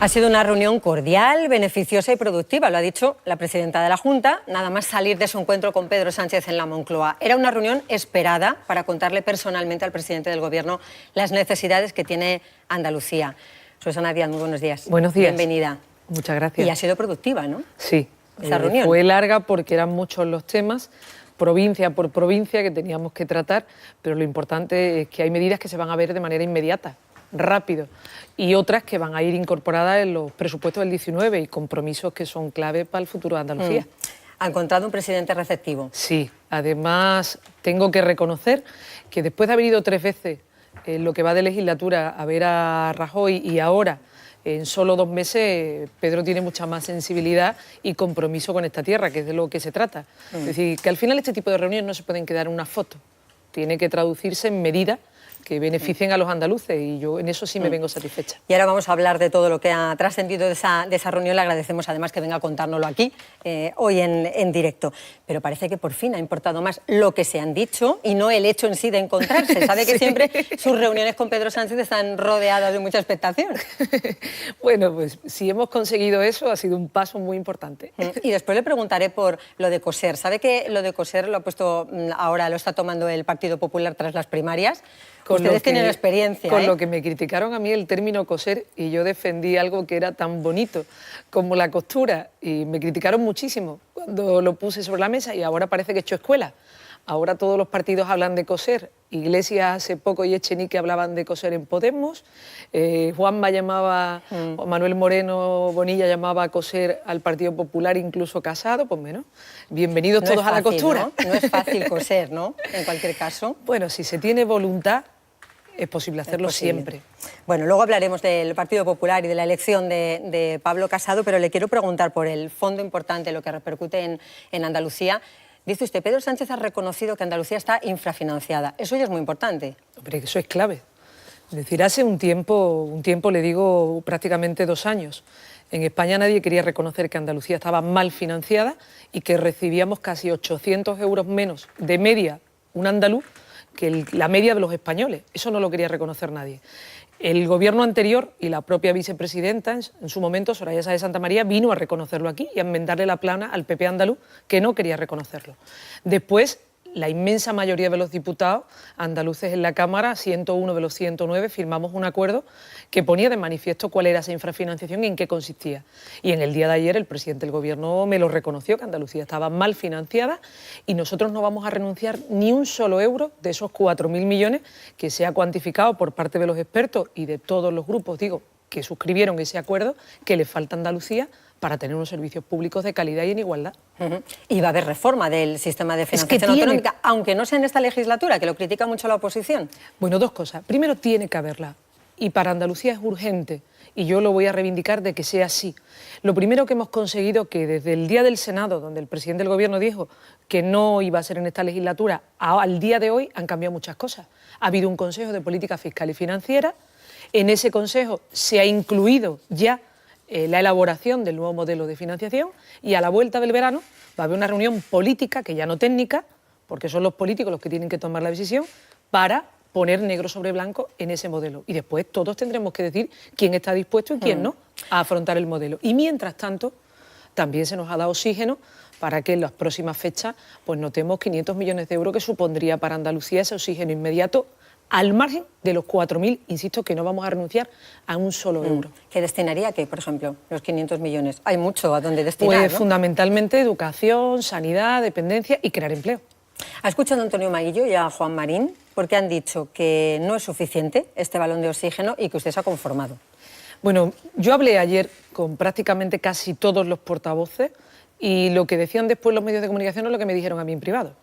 Ha sido una reunión cordial, beneficiosa y productiva, lo ha dicho la presidenta de la Junta, nada más salir de su encuentro con Pedro Sánchez en la Moncloa. Era una reunión esperada para contarle personalmente al presidente del Gobierno las necesidades que tiene Andalucía. Susana Díaz, muy buenos días. Buenos días. Bienvenida. Muchas gracias. Y ha sido productiva, ¿no? Sí. Esa reunión. Fue larga porque eran muchos los temas, provincia por provincia, que teníamos que tratar, pero lo importante es que hay medidas que se van a ver de manera inmediata, rápido, y otras que van a ir incorporadas en los presupuestos del 19 y compromisos que son clave para el futuro de Andalucía. ¿Ha encontrado un presidente receptivo? Sí, además tengo que reconocer que después de haber ido 3 veces en lo que va de legislatura a ver a Rajoy y ahora en solo 2 meses, Pedro tiene mucha más sensibilidad y compromiso con esta tierra, que es de lo que se trata. Es decir, que al final este tipo de reuniones no se pueden quedar en una foto, tiene que traducirse en medidas que beneficien a los andaluces, y yo en eso sí me vengo satisfecha. Y ahora vamos a hablar de todo lo que ha trascendido de esa reunión. Le agradecemos además que venga a contárnoslo aquí, hoy en directo. Pero parece que por fin ha importado más lo que se han dicho y no el hecho en sí de encontrarse. Sabe que sí. Siempre sus reuniones con Pedro Sánchez están rodeadas de mucha expectación. Bueno, pues si hemos conseguido eso, ha sido un paso muy importante. Y después le preguntaré por lo de coser. ¿Sabe que lo de coser lo ha puesto ahora, lo está tomando el Partido Popular tras las primarias? Ustedes tienen experiencia. Con lo que me criticaron a mí el término coser, y yo defendí algo que era tan bonito como la costura, y me criticaron muchísimo cuando lo puse sobre la mesa, y ahora parece que he hecho escuela. Ahora todos los partidos hablan de coser. Iglesias hace poco y Echenique hablaban de coser en Podemos. Juanma llamaba, Manuel Moreno Bonilla llamaba a coser al Partido Popular, incluso Casado. Pues bueno, bienvenidos no todos fácil, a la costura. ¿no? No es fácil coser, ¿no? En cualquier caso. Bueno, si se tiene voluntad, es posible hacerlo siempre. Bueno, luego hablaremos del Partido Popular y de la elección de Pablo Casado, pero le quiero preguntar por el fondo importante, lo que repercute en Andalucía. Dice usted, Pedro Sánchez ha reconocido que Andalucía está infrafinanciada. Eso ya es muy importante. Hombre, eso es clave. Es decir, hace un tiempo le digo prácticamente 2 años, en España nadie quería reconocer que Andalucía estaba mal financiada y que recibíamos casi 800 euros menos de media un andaluz que la media de los españoles. Eso no lo quería reconocer nadie. El gobierno anterior y la propia vicepresidenta, en su momento, Soraya Sáez de Santamaría, vino a reconocerlo aquí y a enmendarle la plana al PP andaluz, que no quería reconocerlo. Después, la inmensa mayoría de los diputados andaluces en la Cámara, 101 de los 109, firmamos un acuerdo que ponía de manifiesto cuál era esa infrafinanciación y en qué consistía. Y en el día de ayer el presidente del Gobierno me lo reconoció, que Andalucía estaba mal financiada, y nosotros no vamos a renunciar ni un solo euro de esos 4.000 millones que se ha cuantificado por parte de los expertos y de todos los grupos, que suscribieron ese acuerdo, que le falta a Andalucía para tener unos servicios públicos de calidad y en igualdad. Y va a haber reforma del sistema de financiación autonómica, aunque no sea en esta legislatura, que lo critica mucho la oposición. Bueno, 2 cosas. Primero, tiene que haberla. Y para Andalucía es urgente, y yo lo voy a reivindicar de que sea así. Lo primero que hemos conseguido, que desde el día del Senado, donde el presidente del Gobierno dijo que no iba a ser en esta legislatura, al día de hoy han cambiado muchas cosas. Ha habido un Consejo de Política Fiscal y Financiera. En ese Consejo se ha incluido ya la elaboración del nuevo modelo de financiación, y a la vuelta del verano va a haber una reunión política, que ya no técnica, porque son los políticos los que tienen que tomar la decisión, para poner negro sobre blanco en ese modelo. Y después todos tendremos que decir quién está dispuesto y quién no a afrontar el modelo. Y mientras tanto, también se nos ha dado oxígeno para que en las próximas fechas pues notemos 500 millones de euros que supondría para Andalucía ese oxígeno inmediato, al margen de los 4.000, insisto, que no vamos a renunciar a un solo euro. ¿Qué destinaría qué, por ejemplo, los 500 millones? Hay mucho a dónde destinar, Pues ¿no? fundamentalmente educación, sanidad, dependencia y crear empleo. ¿Ha escuchado a Antonio Maguillo y a Juan Marín? Porque han dicho que no es suficiente este balón de oxígeno y que usted se ha conformado. Bueno, yo hablé ayer con prácticamente casi todos los portavoces, y lo que decían después los medios de comunicación es lo que me dijeron a mí en privado.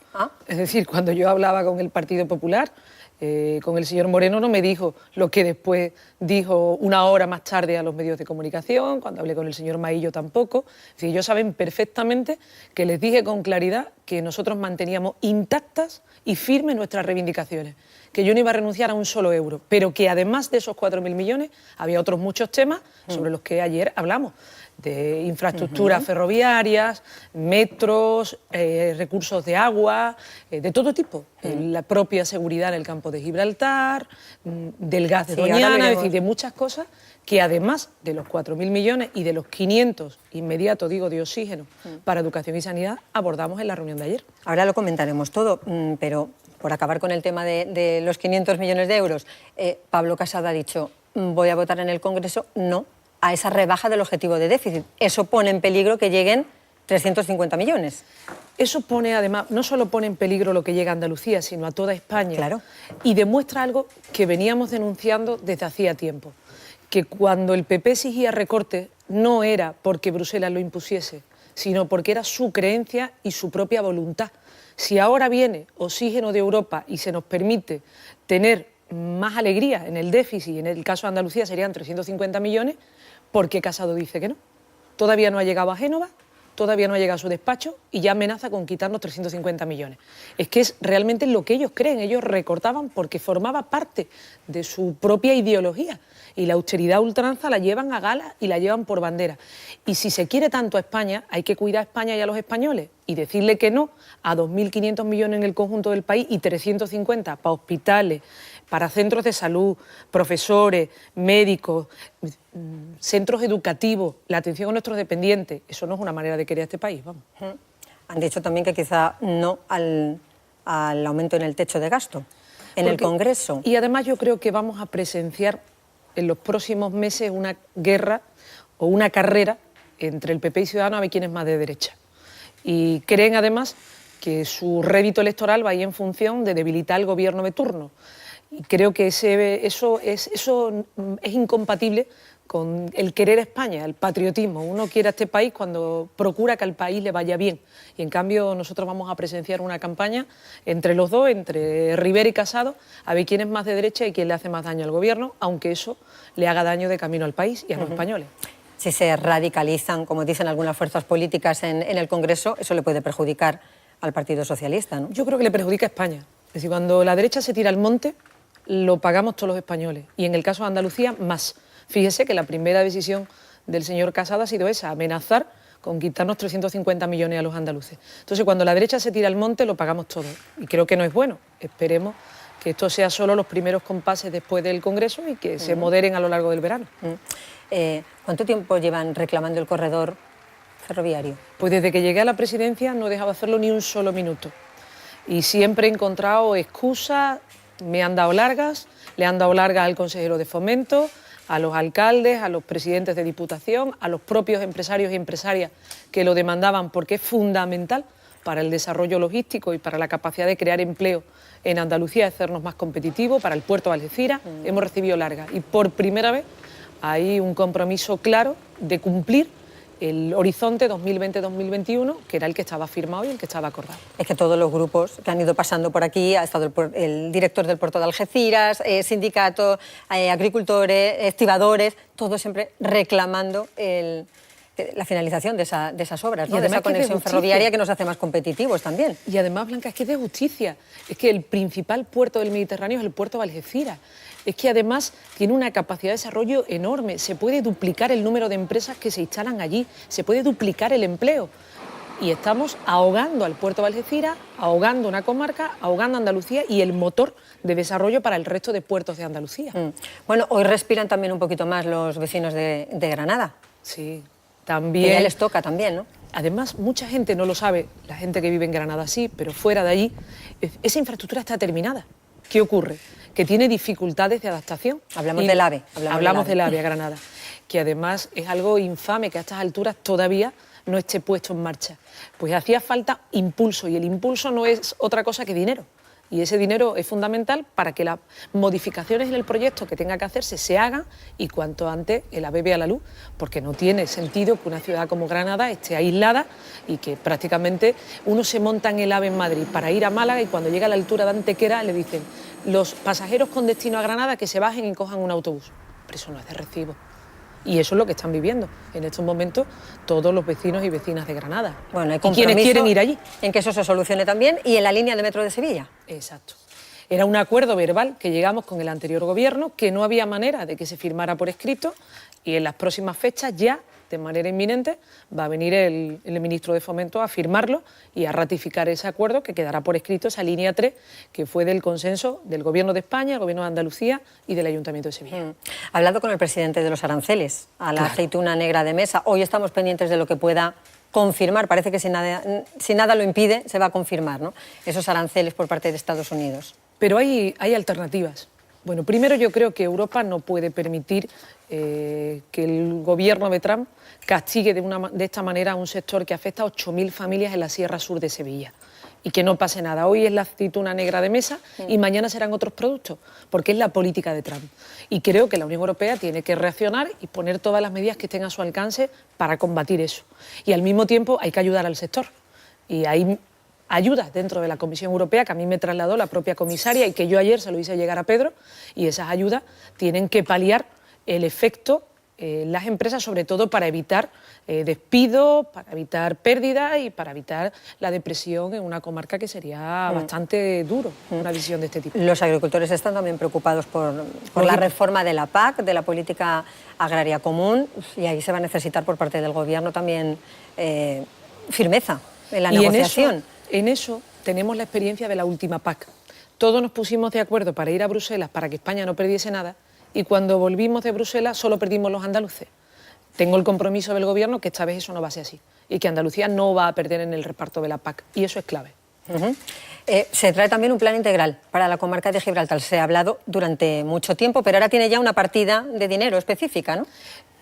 Es decir, cuando yo hablaba con el Partido Popular, con el señor Moreno, no me dijo lo que después dijo una hora más tarde a los medios de comunicación. Cuando hablé con el señor Maillo tampoco. Es decir, ellos saben perfectamente que les dije con claridad que nosotros manteníamos intactas y firmes nuestras reivindicaciones, que yo no iba a renunciar a un solo euro, pero que además de esos 4.000 millones había otros muchos temas sobre los que ayer hablamos. de infraestructuras ferroviarias, metros, recursos de agua, de todo tipo. La propia seguridad en el campo de Gibraltar, del gas de Doñana, es decir, de muchas cosas que además de los 4.000 millones y de los 500 inmediatos, digo, de oxígeno para educación y sanidad, abordamos en la reunión de ayer. Ahora lo comentaremos todo, pero por acabar con el tema de los 500 millones de euros, Pablo Casado ha dicho, voy a votar en el Congreso no a esa rebaja del objetivo de déficit. Eso pone en peligro que lleguen 350 millones. Eso pone, además, no solo pone en peligro lo que llega a Andalucía, sino a toda España. Claro. Y demuestra algo que veníamos denunciando desde hacía tiempo, que cuando el PP exigía recortes no era porque Bruselas lo impusiese, sino porque era su creencia y su propia voluntad. Si ahora viene oxígeno de Europa y se nos permite tener más alegría en el déficit, en el caso de Andalucía serían 350 millones, ¿por qué Casado dice que no? Todavía no ha llegado a Génova, todavía no ha llegado a su despacho y ya amenaza con quitarnos 350 millones. Es que es realmente lo que ellos creen, ellos recortaban porque formaba parte de su propia ideología y la austeridad a ultranza la llevan a gala y la llevan por bandera. Y si se quiere tanto a España, hay que cuidar a España y a los españoles y decirle que no a 2.500 millones en el conjunto del país y 350 para hospitales, para centros de salud, profesores, médicos, centros educativos, la atención a nuestros dependientes. Eso no es una manera de querer a este país, vamos. Han dicho también que quizá no al aumento en el techo de gasto en el Congreso. Y además yo creo que vamos a presenciar en los próximos meses una guerra o una carrera entre el PP y Ciudadanos a ver quién es más de derecha. Y creen además que su rédito electoral va a ir en función de debilitar el gobierno de turno. Y creo que eso es incompatible con el querer a España, el patriotismo. Uno quiere a este país cuando procura que al país le vaya bien. Y en cambio nosotros vamos a presenciar una campaña entre los dos, entre Rivera y Casado, a ver quién es más de derecha y quién le hace más daño al gobierno, aunque eso le haga daño de camino al país y a los españoles. Si se radicalizan, como dicen algunas fuerzas políticas en el Congreso, eso le puede perjudicar al Partido Socialista, ¿no? Yo creo que le perjudica a España. Es decir, cuando la derecha se tira al monte, lo pagamos todos los españoles. Y en el caso de Andalucía, más. Fíjese que la primera decisión del señor Casado ha sido esa, amenazar con quitarnos 350 millones a los andaluces. Entonces, cuando la derecha se tira al monte, lo pagamos todos. Y creo que no es bueno. Esperemos que esto sea solo los primeros compases después del Congreso y que se moderen a lo largo del verano. ¿Cuánto tiempo llevan reclamando el corredor ferroviario? Pues desde que llegué a la presidencia no he dejado de hacerlo ni un solo minuto. Y siempre he encontrado excusas, me han dado largas, le han dado largas al consejero de Fomento, a los alcaldes, a los presidentes de Diputación, a los propios empresarios y empresarias que lo demandaban porque es fundamental para el desarrollo logístico y para la capacidad de crear empleo en Andalucía, de hacernos más competitivos, para el puerto de Algeciras. Hemos recibido largas y por primera vez hay un compromiso claro de cumplir el horizonte 2020-2021, que era el que estaba firmado y el que estaba acordado. Es que todos los grupos que han ido pasando por aquí, ha estado el director del puerto de Algeciras, sindicatos, agricultores, estibadores, todos siempre reclamando la finalización de esas obras, ¿no? De esa conexión ferroviaria que nos hace más competitivos también. Y además, Blanca, es que es de justicia. Es que el principal puerto del Mediterráneo es el puerto de Algeciras. Es que además tiene una capacidad de desarrollo enorme. Se puede duplicar el número de empresas que se instalan allí, se puede duplicar el empleo. Y estamos ahogando al puerto de Algeciras, ahogando una comarca, ahogando a Andalucía y el motor de desarrollo para el resto de puertos de Andalucía. Bueno, hoy respiran también un poquito más los vecinos de Granada. Sí, también. Que ya les toca también, ¿no? Además, mucha gente no lo sabe, la gente que vive en Granada sí, pero fuera de allí, esa infraestructura está terminada. ¿Qué ocurre? Que tiene dificultades de adaptación. Hablamos del AVE. Hablamos del AVE a Granada, que además es algo infame que a estas alturas todavía no esté puesto en marcha. Pues hacía falta impulso, y el impulso no es otra cosa que dinero. Y ese dinero es fundamental para que las modificaciones en el proyecto que tenga que hacerse se hagan y cuanto antes el AVE vea la luz, porque no tiene sentido que una ciudad como Granada esté aislada y que prácticamente uno se monta en el AVE en Madrid para ir a Málaga y cuando llega a la altura de Antequera le dicen los pasajeros con destino a Granada que se bajen y cojan un autobús. Pero eso no es de recibo. Y eso es lo que están viviendo en estos momentos todos los vecinos y vecinas de Granada. Bueno, hay y quienes quieren ir allí. En que eso se solucione también y en la línea de metro de Sevilla. Exacto. Era un acuerdo verbal que llegamos con el anterior gobierno, que no había manera de que se firmara por escrito, y en las próximas fechas ya, de manera inminente, va a venir el ministro de Fomento a firmarlo y a ratificar ese acuerdo, que quedará por escrito esa línea 3, que fue del consenso del Gobierno de España, el Gobierno de Andalucía y del Ayuntamiento de Sevilla. Hablando con el presidente de los aranceles a la aceituna negra de mesa, hoy estamos pendientes de lo que pueda confirmar, parece que si nada lo impide, se va a confirmar, ¿no?, esos aranceles por parte de Estados Unidos. Pero hay alternativas. Bueno, primero yo creo que Europa no puede permitir que el gobierno de Trump castigue de esta manera a un sector que afecta a 8.000 familias en la Sierra Sur de Sevilla. Y que no pase nada. Hoy es la aceituna negra de mesa y mañana serán otros productos, porque es la política de Trump. Y creo que la Unión Europea tiene que reaccionar y poner todas las medidas que estén a su alcance para combatir eso. Y al mismo tiempo hay que ayudar al sector. Y hay ayudas dentro de la Comisión Europea que a mí me trasladó la propia comisaria y que yo ayer se lo hice llegar a Pedro, y esas ayudas tienen que paliar el efecto en las empresas, sobre todo para evitar despidos, para evitar pérdidas y para evitar la depresión en una comarca que sería bastante duro, una decisión de este tipo. Los agricultores están también preocupados por la reforma de la PAC, de la Política Agraria Común, y ahí se va a necesitar por parte del Gobierno también firmeza en la negociación. En eso tenemos la experiencia de la última PAC. Todos nos pusimos de acuerdo para ir a Bruselas para que España no perdiese nada, y cuando volvimos de Bruselas solo perdimos los andaluces. Tengo el compromiso del Gobierno que esta vez eso no va a ser así y que Andalucía no va a perder en el reparto de la PAC, y eso es clave. Se trae también un plan integral para la comarca de Gibraltar. Se ha hablado durante mucho tiempo, pero ahora tiene ya una partida de dinero específica, ¿no?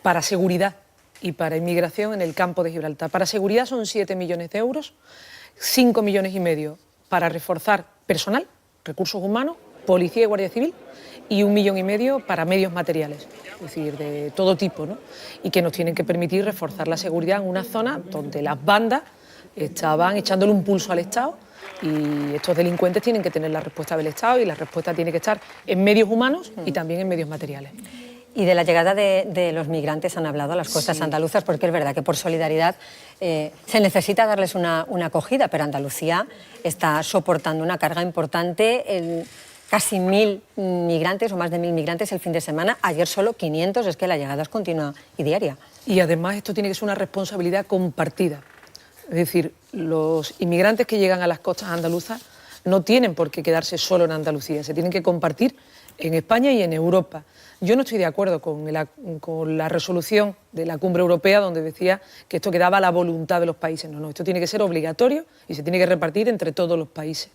Para seguridad y para inmigración en el campo de Gibraltar. Para seguridad son 7 millones de euros, 5,5 millones para reforzar personal, recursos humanos, policía y guardia civil, y 1,5 millones para medios materiales, es decir, de todo tipo, ¿no? Y que nos tienen que permitir reforzar la seguridad en una zona donde las bandas estaban echándole un pulso al Estado, y estos delincuentes tienen que tener la respuesta del Estado, y la respuesta tiene que estar en medios humanos y también en medios materiales. Y de la llegada de los migrantes han hablado a las costas andaluzas, porque es verdad que por solidaridad se necesita darles una acogida, pero Andalucía está soportando una carga importante. Casi 1.000 migrantes o más de 1.000 migrantes el fin de semana. Ayer solo 500, es que la llegada es continua y diaria. Y además esto tiene que ser una responsabilidad compartida. Es decir, los inmigrantes que llegan a las costas andaluzas no tienen por qué quedarse solo en Andalucía, se tienen que compartir en España y en Europa. Yo no estoy de acuerdo con la resolución de la Cumbre Europea donde decía que esto quedaba a la voluntad de los países. No, esto tiene que ser obligatorio y se tiene que repartir entre todos los países.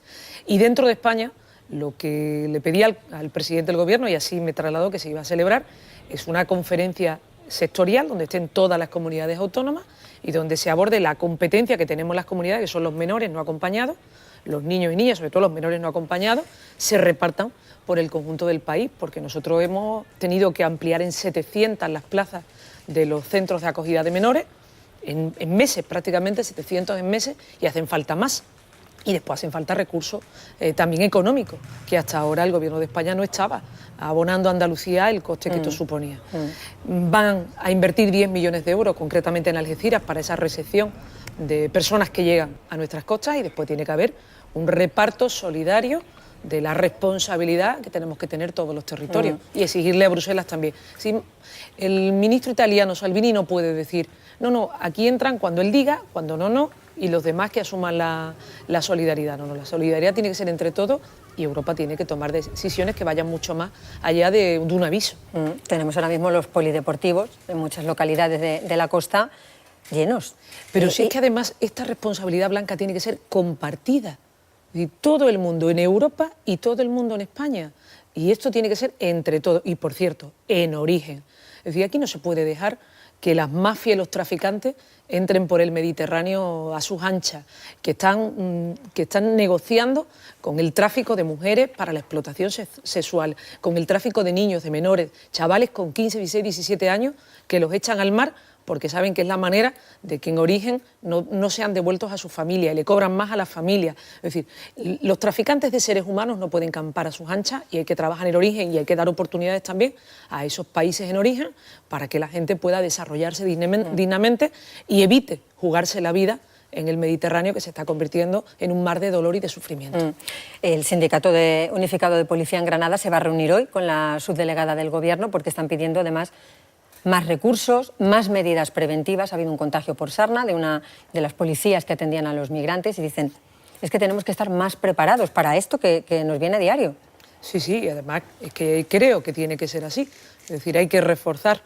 Y dentro de España, lo que le pedí al presidente del Gobierno, y así me trasladó que se iba a celebrar, es una conferencia sectorial donde estén todas las comunidades autónomas y donde se aborde la competencia que tenemos las comunidades, que son los menores no acompañados, los niños y niñas, sobre todo los menores no acompañados, se repartan por el conjunto del país, porque nosotros hemos tenido que ampliar en 700 las plazas de los centros de acogida de menores, en meses, prácticamente 700 en meses, y hacen falta más. Y después hacen falta recursos también económicos, que hasta ahora el Gobierno de España no estaba abonando a Andalucía el coste que esto suponía. Van a invertir 10 millones de euros, concretamente en Algeciras, para esa recepción de personas que llegan a nuestras costas, y después tiene que haber un reparto solidario de la responsabilidad que tenemos que tener todos los territorios y exigirle a Bruselas también. Si el ministro italiano Salvini no puede decir, no, aquí entran cuando él diga, cuando no, y los demás que asuman la solidaridad. No, la solidaridad tiene que ser entre todos, y Europa tiene que tomar decisiones que vayan mucho más allá de un aviso. Tenemos ahora mismo los polideportivos en muchas localidades de la costa llenos. Pero sí es que además esta responsabilidad, Blanca, tiene que ser compartida. Y todo el mundo en Europa y todo el mundo en España. Y esto tiene que ser entre todos. Y, por cierto, en origen. Es decir, aquí no se puede dejar que las mafias y los traficantes entren por el Mediterráneo a sus anchas, que están negociando con el tráfico de mujeres para la explotación sexual, con el tráfico de niños, de menores, chavales con 15, 16, 17 años, que los echan al mar porque saben que es la manera de que en origen no sean devueltos a su familia y le cobran más a la familia. Es decir, los traficantes de seres humanos no pueden campar a sus anchas, y hay que trabajar en origen, y hay que dar oportunidades también a esos países en origen para que la gente pueda desarrollarse dignamente y evite jugarse la vida en el Mediterráneo, que se está convirtiendo en un mar de dolor y de sufrimiento. El Sindicato Unificado de Policía en Granada se va a reunir hoy con la subdelegada del Gobierno porque están pidiendo además más recursos, más medidas preventivas. Ha habido un contagio por sarna de una de las policías que atendían a los migrantes y dicen, es que tenemos que estar más preparados para esto que nos viene a diario. Sí, y además es que creo que tiene que ser así. Es decir, hay que reforzar,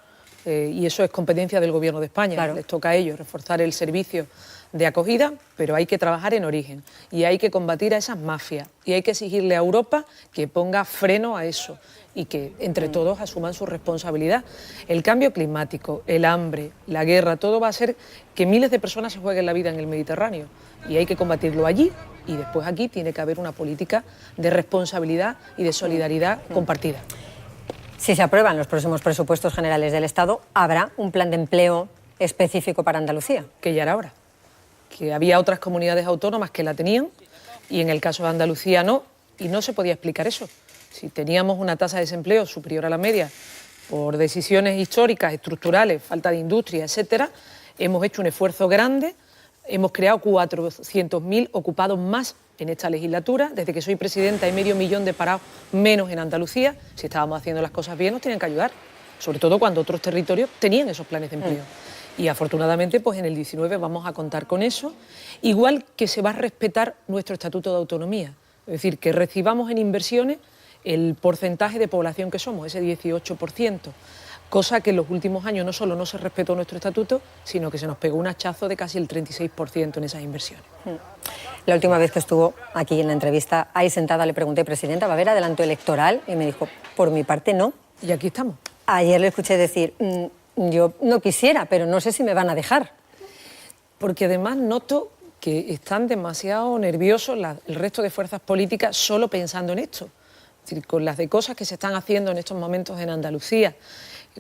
y eso es competencia del Gobierno de España, claro. Les toca a ellos reforzar el servicio de acogida, pero hay que trabajar en origen y hay que combatir a esas mafias y hay que exigirle a Europa que ponga freno a eso y que entre todos asuman su responsabilidad. El cambio climático, el hambre, la guerra, todo va a hacer que miles de personas se jueguen la vida en el Mediterráneo y hay que combatirlo allí y después aquí tiene que haber una política de responsabilidad y de solidaridad compartida. Si se aprueban los próximos presupuestos generales del Estado, ¿habrá un plan de empleo específico para Andalucía? Que ya era hora. Que había otras comunidades autónomas que la tenían y en el caso de Andalucía no, y no se podía explicar eso. Si teníamos una tasa de desempleo superior a la media por decisiones históricas, estructurales, falta de industria, etcétera, hemos hecho un esfuerzo grande, hemos creado 400.000 ocupados más en esta legislatura. Desde que soy presidenta hay 500.000 de parados menos en Andalucía. Si estábamos haciendo las cosas bien nos tenían que ayudar, sobre todo cuando otros territorios tenían esos planes de empleo. Y afortunadamente pues en el 19 vamos a contar con eso, igual que se va a respetar nuestro Estatuto de Autonomía, es decir, que recibamos en inversiones el porcentaje de población que somos, ese 18%, cosa que en los últimos años no solo no se respetó nuestro estatuto, sino que se nos pegó un hachazo de casi el 36% en esas inversiones. La última vez que estuvo aquí en la entrevista, ahí sentada, le pregunté, Presidenta, ¿va a haber adelanto electoral? Y me dijo, por mi parte no. Y aquí estamos. Ayer le escuché decir, yo no quisiera, pero no sé si me van a dejar. Porque además noto que están demasiado nerviosos el resto de fuerzas políticas solo pensando en esto. Es decir, con las de cosas que se están haciendo en estos momentos en Andalucía,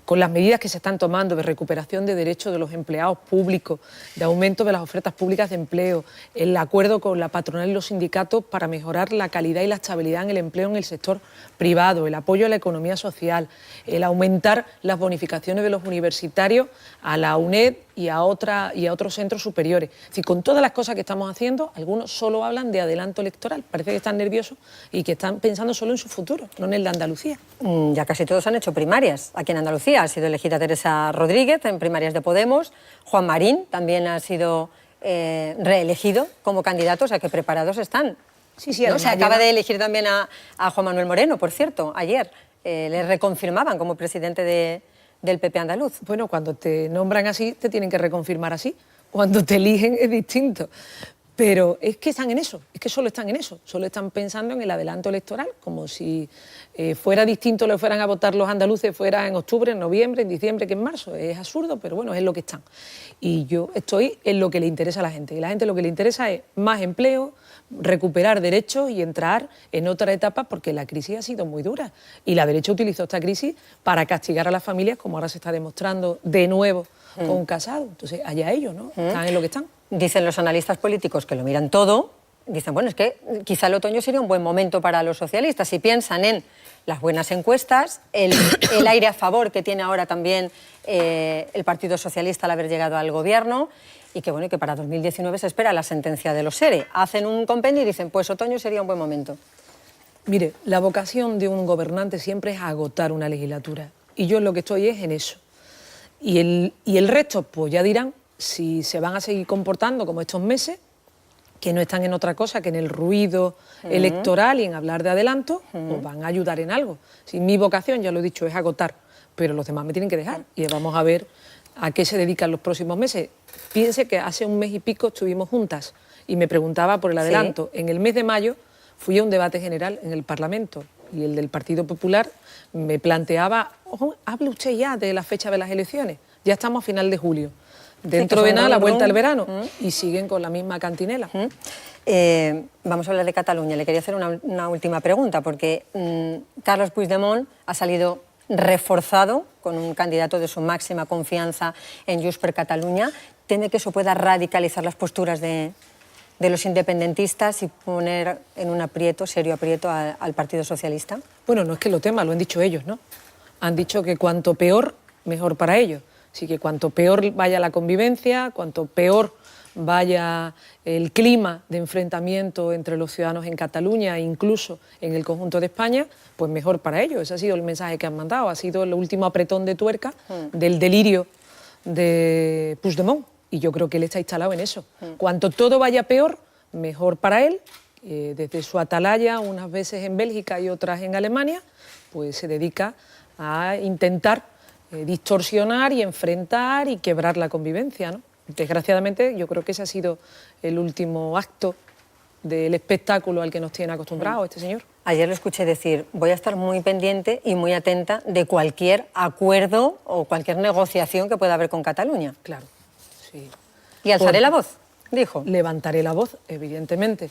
con las medidas que se están tomando de recuperación de derechos de los empleados públicos, de aumento de las ofertas públicas de empleo, el acuerdo con la patronal y los sindicatos para mejorar la calidad y la estabilidad en el empleo en el sector privado, el apoyo a la economía social, el aumentar las bonificaciones de los universitarios a la UNED y a otros centros superiores. Es decir, con todas las cosas que estamos haciendo, algunos solo hablan de adelanto electoral. Parece que están nerviosos y que están pensando solo en su futuro, no en el de Andalucía. Ya casi todos han hecho primarias aquí en Andalucía. Ha sido elegida Teresa Rodríguez en primarias de Podemos. Juan Marín también ha sido reelegido como candidato, o sea que preparados están. Sí, ¿no? Se acaba de elegir también a Juan Manuel Moreno, por cierto, ayer. Le reconfirmaban como presidente del PP andaluz. Bueno, cuando te nombran así, te tienen que reconfirmar así. Cuando te eligen es distinto. Pero es que están en eso, es que solo están en eso. Solo están pensando en el adelanto electoral, como si fuera distinto lo que fueran a votar los andaluces, fuera en octubre, en noviembre, en diciembre, que en marzo. Es absurdo, pero bueno, es lo que están. Y yo estoy en lo que le interesa a la gente. Y a la gente lo que le interesa es más empleo, recuperar derechos y entrar en otra etapa, porque la crisis ha sido muy dura y la derecha utilizó esta crisis para castigar a las familias, como ahora se está demostrando de nuevo con Casado. Entonces, allá ellos, ¿no? Están en lo que están. Dicen los analistas políticos que lo miran todo, dicen, bueno, es que quizá el otoño sería un buen momento para los socialistas si piensan en las buenas encuestas, el aire a favor que tiene ahora también el Partido Socialista al haber llegado al gobierno, y que, bueno, y que para 2019 se espera la sentencia de los ERE. Hacen un compendio y dicen, pues otoño sería un buen momento. Mire, la vocación de un gobernante siempre es agotar una legislatura, y yo lo que estoy es en eso. Y el resto, pues ya dirán si se van a seguir comportando como estos meses, que no están en otra cosa que en el ruido electoral y en hablar de adelanto, pues van a ayudar en algo. Si mi vocación, ya lo he dicho, es agotar, pero los demás me tienen que dejar y vamos a ver a qué se dedican los próximos meses. Piense que hace un mes y pico estuvimos juntas y me preguntaba por el adelanto. Sí. En el mes de mayo fui a un debate general en el Parlamento y el del Partido Popular me planteaba, hable usted ya de la fecha de las elecciones, ya estamos a final de julio. Dentro de nada, la vuelta al verano. Y siguen con la misma cantinela. Vamos a hablar de Cataluña. Le quería hacer una última pregunta, porque Carles Puigdemont ha salido reforzado con un candidato de su máxima confianza en Junts per Catalunya. ¿Teme que eso pueda radicalizar las posturas de los independentistas y poner en un aprieto, serio aprieto, al Partido Socialista? Bueno, no es que lo tema, lo han dicho ellos, ¿no? Han dicho que cuanto peor, mejor para ellos. Así que cuanto peor vaya la convivencia, cuanto peor vaya el clima de enfrentamiento entre los ciudadanos en Cataluña e incluso en el conjunto de España, pues mejor para ellos. Ese ha sido el mensaje que han mandado, ha sido el último apretón de tuerca del delirio de Puigdemont. Y yo creo que él está instalado en eso. Cuanto todo vaya peor, mejor para él. Desde su atalaya, unas veces en Bélgica y otras en Alemania, pues se dedica a intentar distorsionar y enfrentar y quebrar la convivencia, ¿no? Desgraciadamente, yo creo que ese ha sido el último acto del espectáculo al que nos tiene acostumbrados este señor. Ayer lo escuché decir, voy a estar muy pendiente y muy atenta de cualquier acuerdo o cualquier negociación que pueda haber con Cataluña. Claro, sí. Y alzaré la voz, dijo. Levantaré la voz, evidentemente.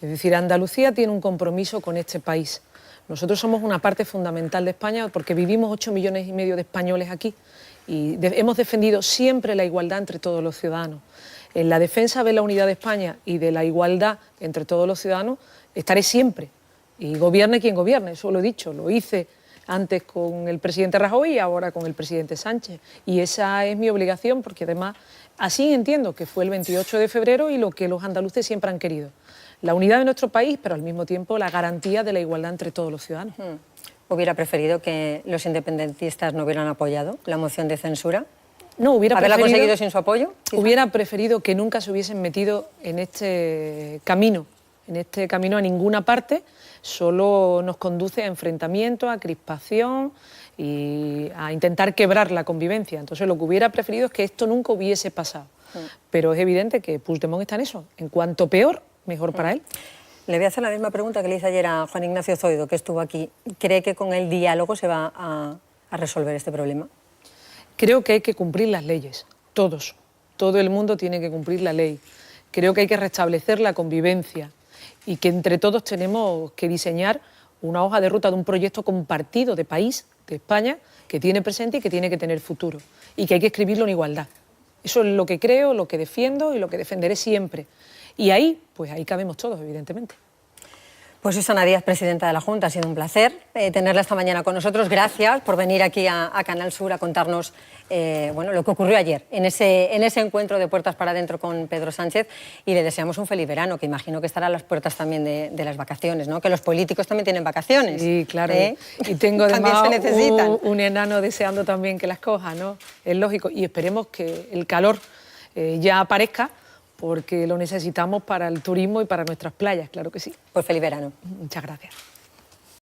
Es decir, Andalucía tiene un compromiso con este país. Nosotros somos una parte fundamental de España porque vivimos 8,5 millones de españoles aquí y hemos defendido siempre la igualdad entre todos los ciudadanos. En la defensa de la unidad de España y de la igualdad entre todos los ciudadanos estaré siempre. Y gobierne quien gobierne, eso lo he dicho, lo hice antes con el presidente Rajoy y ahora con el presidente Sánchez. Y esa es mi obligación porque además así entiendo que fue el 28 de febrero y lo que los andaluces siempre han querido. La unidad de nuestro país, pero al mismo tiempo la garantía de la igualdad entre todos los ciudadanos. ¿Hubiera preferido que los independentistas no hubieran apoyado la moción de censura? No, hubiera ¿Haberla preferido, conseguido sin su apoyo? Quizá. Hubiera preferido que nunca se hubiesen metido en este camino a ninguna parte, solo nos conduce a enfrentamiento, a crispación y a intentar quebrar la convivencia. Entonces lo que hubiera preferido es que esto nunca hubiese pasado. Pero es evidente que Puigdemont está en eso. En cuanto peor, mejor para él. Le voy a hacer la misma pregunta que le hice ayer a Juan Ignacio Zoido, que estuvo aquí. ¿Cree que con el diálogo se va a resolver este problema? Creo que hay que cumplir las leyes, todos. Todo el mundo tiene que cumplir la ley. Creo que hay que restablecer la convivencia y que entre todos tenemos que diseñar una hoja de ruta de un proyecto compartido de país, de España, que tiene presente y que tiene que tener futuro. Y que hay que escribirlo en igualdad. Eso es lo que creo, lo que defiendo y lo que defenderé siempre. Y ahí, pues ahí cabemos todos, evidentemente. Pues Susana Díaz, presidenta de la Junta, ha sido un placer tenerla esta mañana con nosotros. Gracias por venir aquí a Canal Sur a contarnos bueno, lo que ocurrió ayer en ese encuentro de puertas para adentro con Pedro Sánchez, y le deseamos un feliz verano, que imagino que estará a las puertas también de las vacaciones, ¿no? Que los políticos también tienen vacaciones. Sí, claro. Y tengo además un enano deseando también que las coja, ¿no? Es lógico. Y esperemos que el calor ya aparezca, porque lo necesitamos para el turismo y para nuestras playas, claro que sí. Pues feliz verano. Muchas gracias.